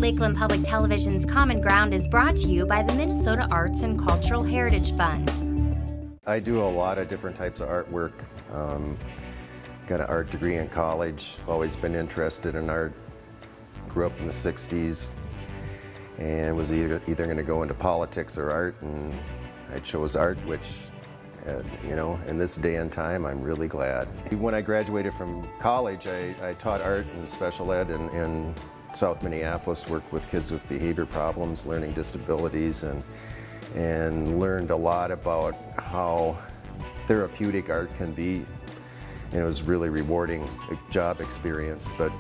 Lakeland Public Television's Common Ground is brought to you by the Minnesota Arts and Cultural Heritage Fund. I do a lot of different types of artwork. Got an art degree in college, always been interested in art. Grew up in the 60s and was either going to go into politics or art, and I chose art, which, you know, in this day and time, I'm really glad. When I graduated from college, I taught art and special ed in South Minneapolis, worked with kids with behavior problems, learning disabilities, and learned a lot about how therapeutic art can be. And it was really rewarding job experience. But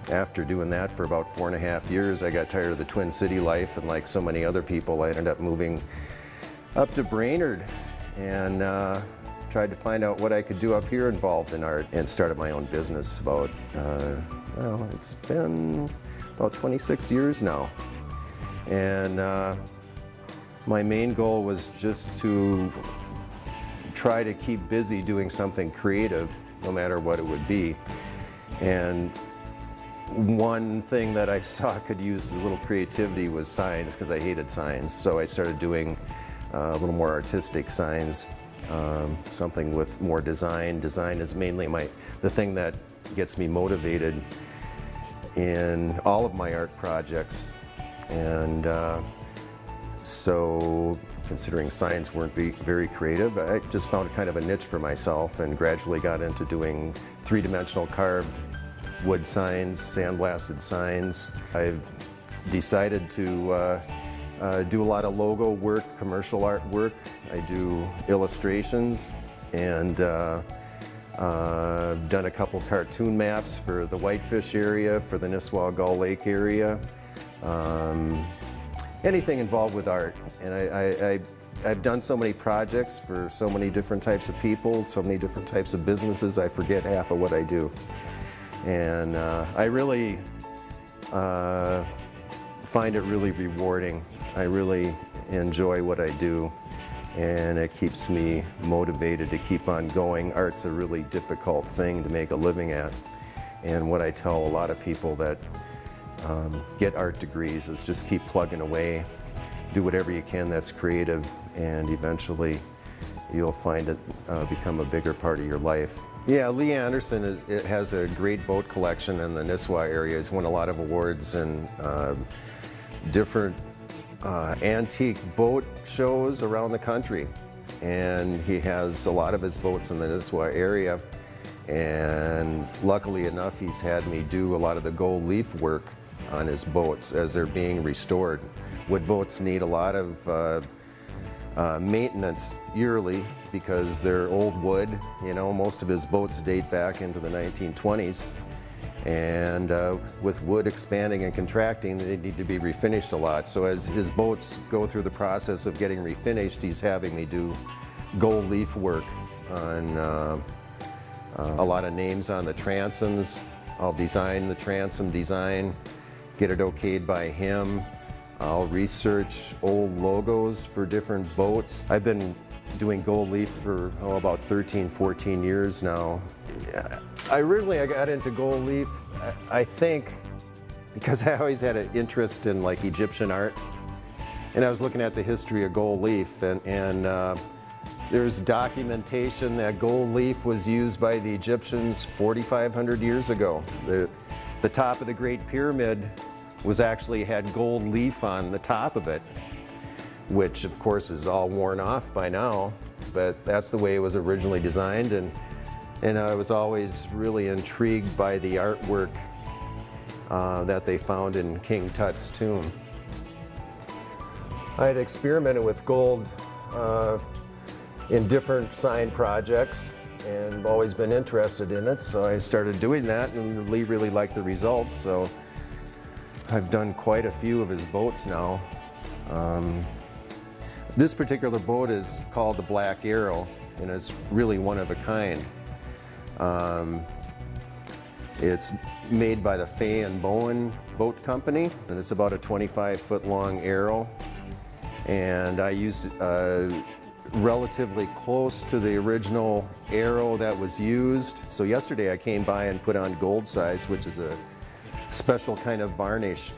after doing that for about 4.5 years, I got tired of the Twin City life, and like so many other people, I ended up moving up to Brainerd and tried to find out what I could do up here involved in art, and started my own business about, well, it's been about 26 years now. And my main goal was just to try to keep busy doing something creative, no matter what it would be. And one thing that I saw could use a little creativity was signs, because I hated signs. So I started doing a little more artistic signs, something with more design. Design is mainly the thing that gets me motivated in all of my art projects. And so, considering signs weren't very creative, I just found kind of a niche for myself and gradually got into doing three-dimensional carved wood signs, sandblasted signs. I've decided to do a lot of logo work, commercial artwork. I do illustrations, and I've done a couple cartoon maps for the Whitefish area, for the Nisswa Gull Lake area. Anything involved with art. And I've done so many projects for so many different types of people, so many different types of businesses, I forget half of what I do. And I really find it really rewarding. I really enjoy what I do, and it keeps me motivated to keep on going. Art's a really difficult thing to make a living at, and what I tell a lot of people that get art degrees is just keep plugging away, do whatever you can that's creative, and eventually you'll find it become a bigger part of your life. Yeah, Lee Anderson has a great boat collection in the Nisswa area. He's won a lot of awards and different antique boat shows around the country. And he has a lot of his boats in the Nisswa area. And luckily enough, he's had me do a lot of the gold leaf work on his boats as they're being restored. Wood boats need a lot of maintenance yearly because they're old wood. You know, most of his boats date back into the 1920s. And with wood expanding and contracting, they need to be refinished a lot. So as his boats go through the process of getting refinished, he's having me do gold leaf work on a lot of names on the transoms. I'll design the transom design, get it okayed by him. I'll research old logos for different boats. I've been doing gold leaf for about 13, 14 years now. Originally I got into gold leaf, I think, because I always had an interest in like Egyptian art. And I was looking at the history of gold leaf, and there's documentation that gold leaf was used by the Egyptians 4,500 years ago. The top of the Great Pyramid actually had gold leaf on the top of it, which of course is all worn off by now, but that's the way it was originally designed. And I was always really intrigued by the artwork that they found in King Tut's tomb. I had experimented with gold in different sign projects and always been interested in it, so I started doing that, and Lee really liked the results, so I've done quite a few of his boats now. This particular boat is called the Black Arrow, and it's really one of a kind. It's made by the Fay and Bowen Boat Company, and it's about a 25-foot long arrow. And I used relatively close to the original arrow that was used. So yesterday I came by and put on Gold Size, which is special kind of varnish.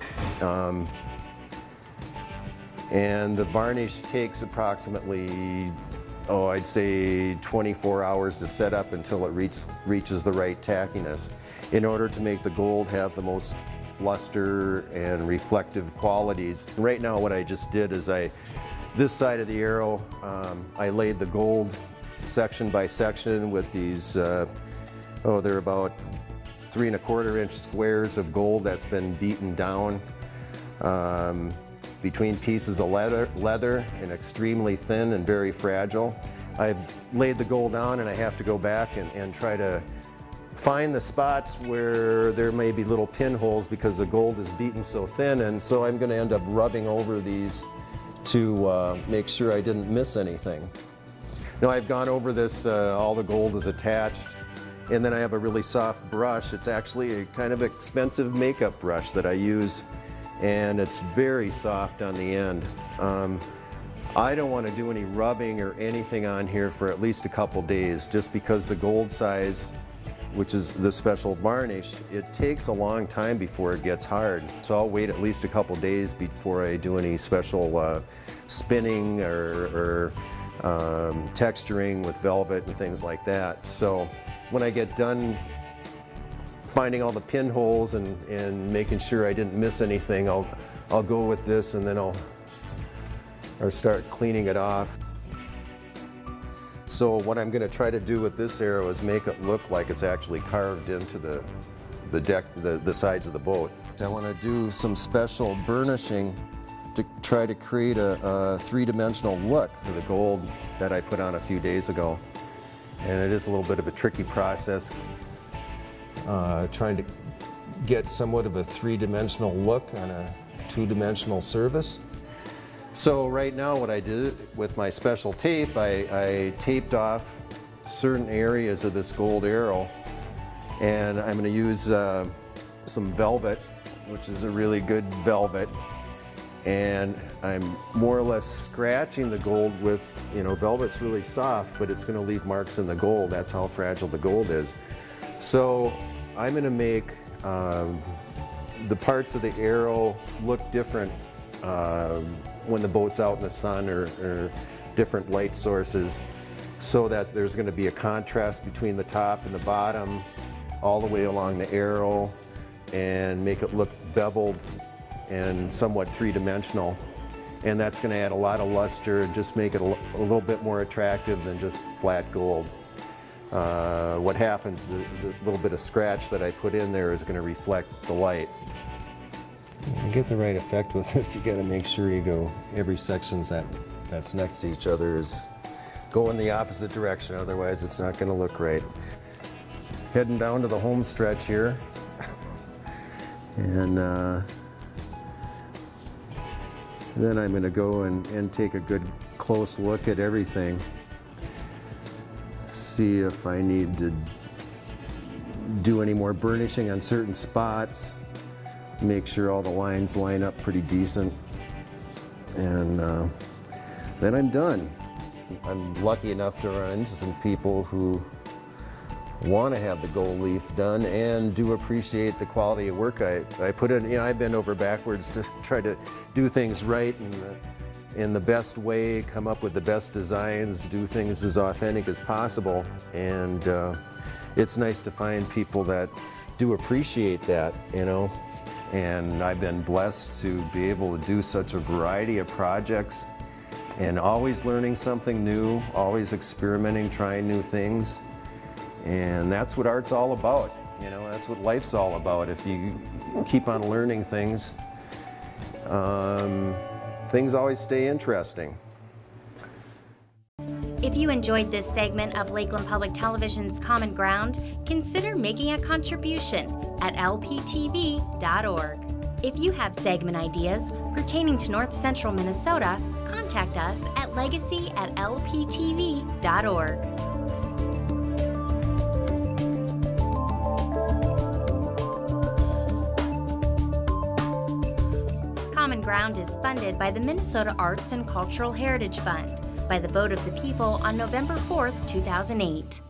And the varnish takes approximately, I'd say 24 hours to set up until it reaches the right tackiness in order to make the gold have the most luster and reflective qualities. Right now what I just did is this side of the arrow, I laid the gold section by section with these, they're about 3 1/4 inch squares of gold that's been beaten down between pieces of leather and extremely thin and very fragile. I've laid the gold down and I have to go back and try to find the spots where there may be little pinholes because the gold is beaten so thin, and so I'm going to end up rubbing over these to make sure I didn't miss anything. Now I've gone over this, all the gold is attached, and then I have a really soft brush. It's actually a kind of expensive makeup brush that I use, and it's very soft on the end. I don't want to do any rubbing or anything on here for at least a couple days, just because the gold size, which is the special varnish, it takes a long time before it gets hard. So I'll wait at least a couple days before I do any special spinning or texturing with velvet and things like that. So when I get done finding all the pinholes and making sure I didn't miss anything, I'll go with this, and then I'll start cleaning it off. So what I'm going to try to do with this arrow is make it look like it's actually carved into the deck, the sides of the boat. I want to do some special burnishing to try to create a three-dimensional look to the gold that I put on a few days ago. And it is a little bit of a tricky process, trying to get somewhat of a three-dimensional look on a two-dimensional surface. So right now what I did with my special tape, I taped off certain areas of this gold arrow, and I'm going to use some velvet, which is a really good velvet, and I'm more or less scratching the gold with, velvet's really soft, but it's going to leave marks in the gold. That's how fragile the gold is. So I'm going to make the parts of the arrow look different when the boat's out in the sun or different light sources, so that there's going to be a contrast between the top and the bottom all the way along the arrow, and make it look beveled and somewhat three-dimensional. And that's going to add a lot of luster and just make it a little bit more attractive than just flat gold. What happens, the little bit of scratch that I put in there is going to reflect the light. To get the right effect with this, you got to make sure you go, every section that's next to each other is going the opposite direction, otherwise it's not going to look right. Heading down to the home stretch here, and then I'm going to go and take a good close look at everything. See if I need to do any more burnishing on certain spots. Make sure all the lines line up pretty decent, and then I'm done. I'm lucky enough to run into some people who want to have the gold leaf done and do appreciate the quality of work I put in. I bend over backwards to try to do things right and in the best way, come up with the best designs, do things as authentic as possible, and it's nice to find people that do appreciate that, And I've been blessed to be able to do such a variety of projects, and always learning something new, always experimenting, trying new things. And that's what art's all about. That's what life's all about. If you keep on learning things, things always stay interesting. If you enjoyed this segment of Lakeland Public Television's Common Ground, consider making a contribution at lptv.org. If you have segment ideas pertaining to North Central Minnesota, contact us at legacy@lptv.org. Common Ground is funded by the Minnesota Arts and Cultural Heritage Fund by the vote of the people on November 4th, 2008.